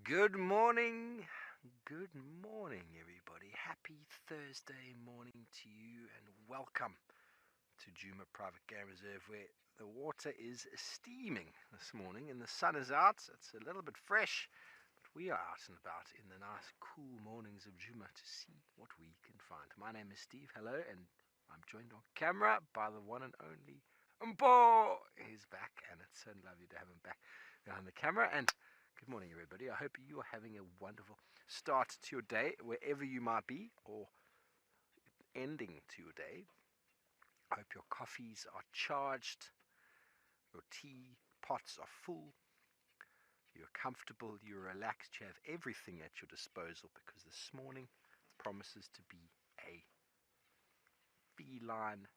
Good morning, everybody. Happy Thursday morning to you, and welcome to Djuma Private Game Reserve, where the water is steaming this morning and the sun is out. It's a little bit fresh, but we are out and about in the nice, cool mornings of Djuma to see what we can find. My name is Steve. Hello, and I'm joined on camera by the one and only Mpo. He's back, and it's so lovely to have him back behind the camera. And good morning, everybody. I hope you are having a wonderful start to your day, wherever you might be, or ending to your day. I hope your coffees are charged, your tea pots are full, you're comfortable, you're relaxed, you have everything at your disposal, because this morning promises to be a feline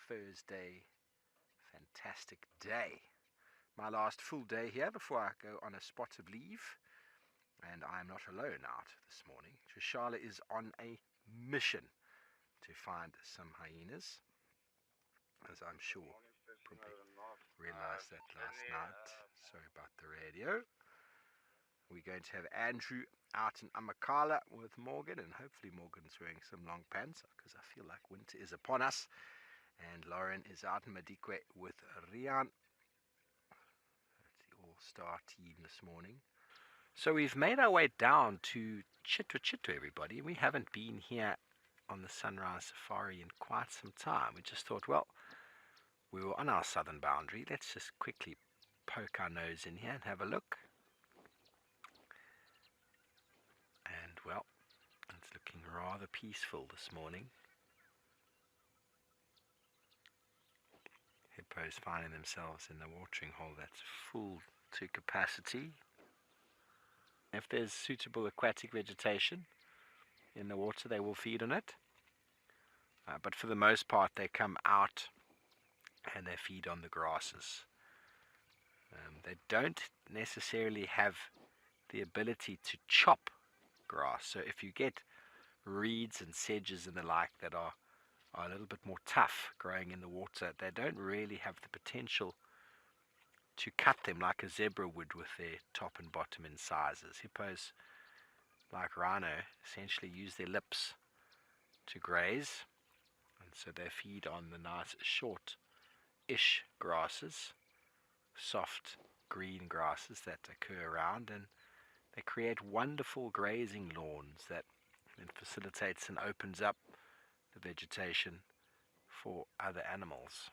Thursday fantastic day. My last full day here before I go on a spot of leave, and I'm not alone out this morning. Trish is on a mission to find some hyenas, as I'm sure probably realized that last night. Sorry about the radio. We're going to have Andrew out in Amakhala with Morgan, and hopefully Morgan's wearing some long pants, because I feel like winter is upon us. And Lauren is out in Madikwe with Rian. That's the all-star team this morning. So we've made our way down to Chitwa, everybody. We haven't been here on the Sunrise Safari in quite some time. We just thought, well, we were on our southern boundary. Let's just quickly poke our nose in here and have a look. And, well, it's looking rather peaceful this morning. Hippos finding themselves in the watering hole that's full to capacity. If there's suitable aquatic vegetation in the water, they will feed on it. But for the most part, they come out and they feed on the grasses. They don't necessarily have the ability to chop grass. So if you get reeds and sedges and the like that are a little bit more tough growing in the water, they don't really have the potential to cut them like a zebra would with their top and bottom incisors. Hippos, like rhino, essentially use their lips to graze, and so they feed on the nice short-ish grasses, soft green grasses that occur around, and they create wonderful grazing lawns that then facilitates and opens up the vegetation for other animals.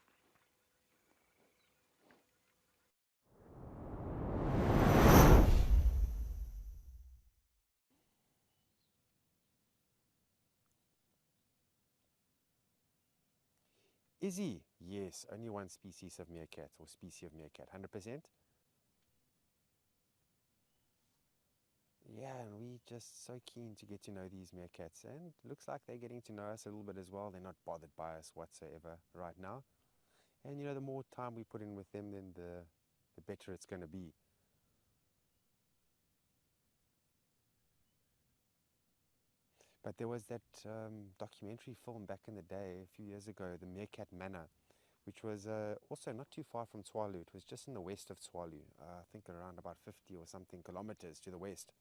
Izzy, yes, only one species of meerkat, or species of meerkat, 100%. Yeah, and we just so keen to get to know these meerkats, and looks like they're getting to know us a little bit as well. They're not bothered by us whatsoever right now. And the more time we put in with them, then the better it's going to be. But there was that documentary film back in the day, a few years ago, The Meerkat Manor, which was also not too far from Tswalu. It was just in the west of Tswalu, I think around about 50 or something kilometers to the west.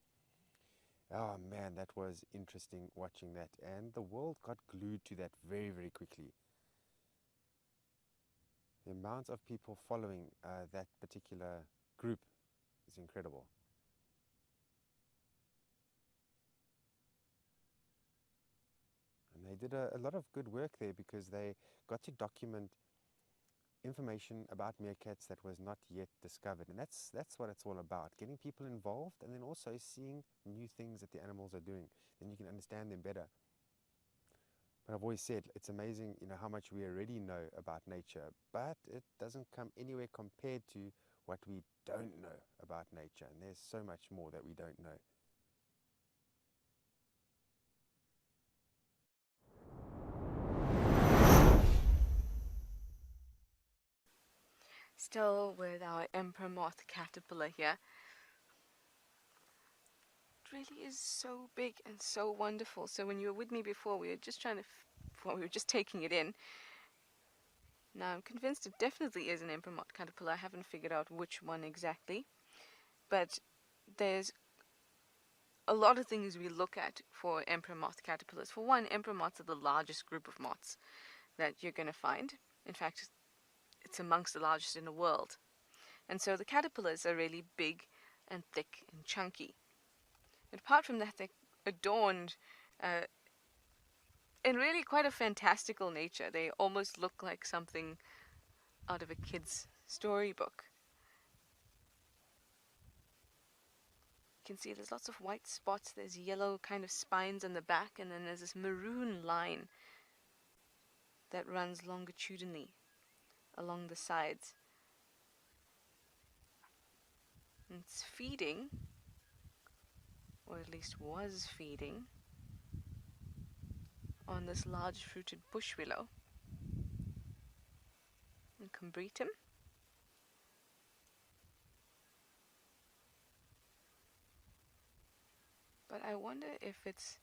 Oh man, that was interesting watching that, and the world got glued to that very, very quickly. The amount of people following that particular group is incredible. And they did a lot of good work there, because they got to document information about meerkats that was not yet discovered. And that's what it's all about, getting people involved, and then also seeing new things that the animals are doing. Then you can understand them better. But I've always said, it's amazing, how much we already know about nature, but it doesn't come anywhere compared to what we don't know about nature. And there's so much more that we don't know. Still with our emperor moth caterpillar here. It really is so big and so wonderful. So when you were with me before, we were just we were just taking it in. Now I'm convinced it definitely is an emperor moth caterpillar. I haven't figured out which one exactly, but there's a lot of things we look at for emperor moth caterpillars. For one, emperor moths are the largest group of moths that you're going to find. In fact, it's amongst the largest in the world. And so the caterpillars are really big and thick and chunky. And apart from that, they're adorned in really quite a fantastical nature. They almost look like something out of a kid's storybook. You can see there's lots of white spots, there's yellow kind of spines on the back, and then there's this maroon line that runs longitudinally along the sides. And it's feeding, or at least was feeding, on this large fruited bush willow and Combretum. But I wonder if it's...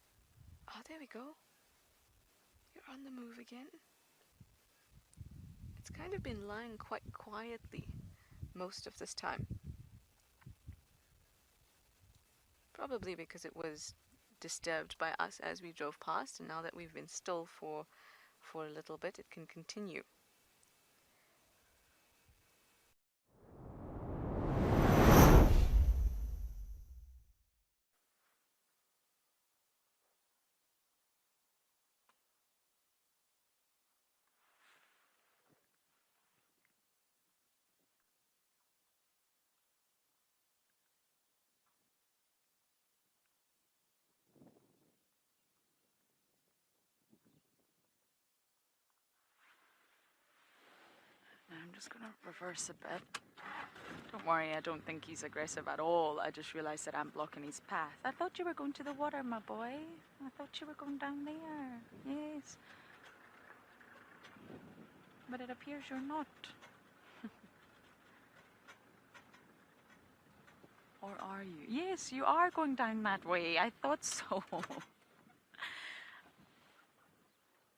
Oh, there we go. You're on the move again. It's kind of been lying quite quietly most of this time. Probably because it was disturbed by us as we drove past, and now that we've been still for a little bit, it can continue. I'm just gonna reverse a bit. Don't worry, I don't think he's aggressive at all. I just realized that I'm blocking his path. I thought you were going to the water, my boy. I thought you were going down there. Yes. But it appears you're not. Or are you? Yes, you are going down that way. I thought so.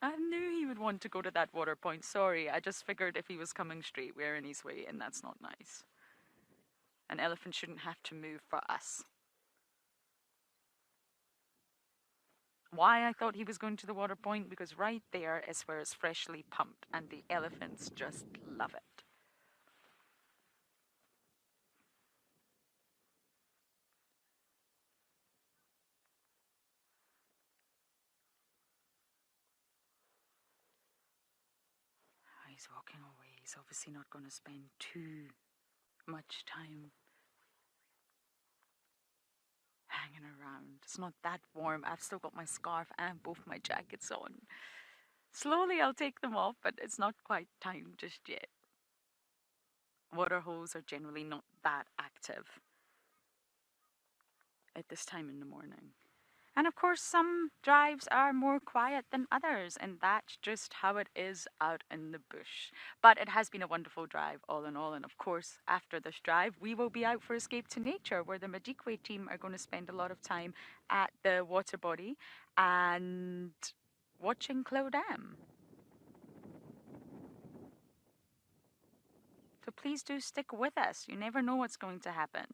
I knew he would want to go to that water point. Sorry, I just figured if he was coming straight, we're in his way, and that's not nice. An elephant shouldn't have to move for us. Why I thought he was going to the water point? Because right there is where it's freshly pumped, and the elephants just love it. He's walking away. He's obviously not going to spend too much time hanging around. It's not that warm. I've still got my scarf and both my jackets on. Slowly I'll take them off, but it's not quite time just yet. Waterholes are generally not that active at this time in the morning. And of course, some drives are more quiet than others, and that's just how it is out in the bush. But it has been a wonderful drive, all in all. And of course, after this drive, we will be out for Escape to Nature, where the Majikwe team are going to spend a lot of time at the water body and watching Clow Dam. So please do stick with us. You never know what's going to happen.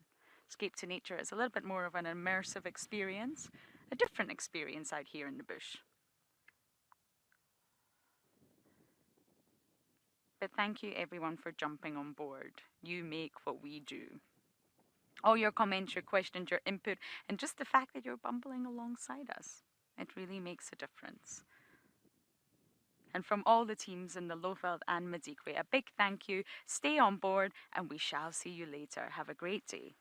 Escape to Nature is a little bit more of an immersive experience. A different experience out here in the bush. But thank you everyone for jumping on board. You make what we do. All your comments, your questions, your input, and just the fact that you're bumbling alongside us. It really makes a difference. And from all the teams in the Lowveld and Majikwe, a big thank you. Stay on board and we shall see you later. Have a great day.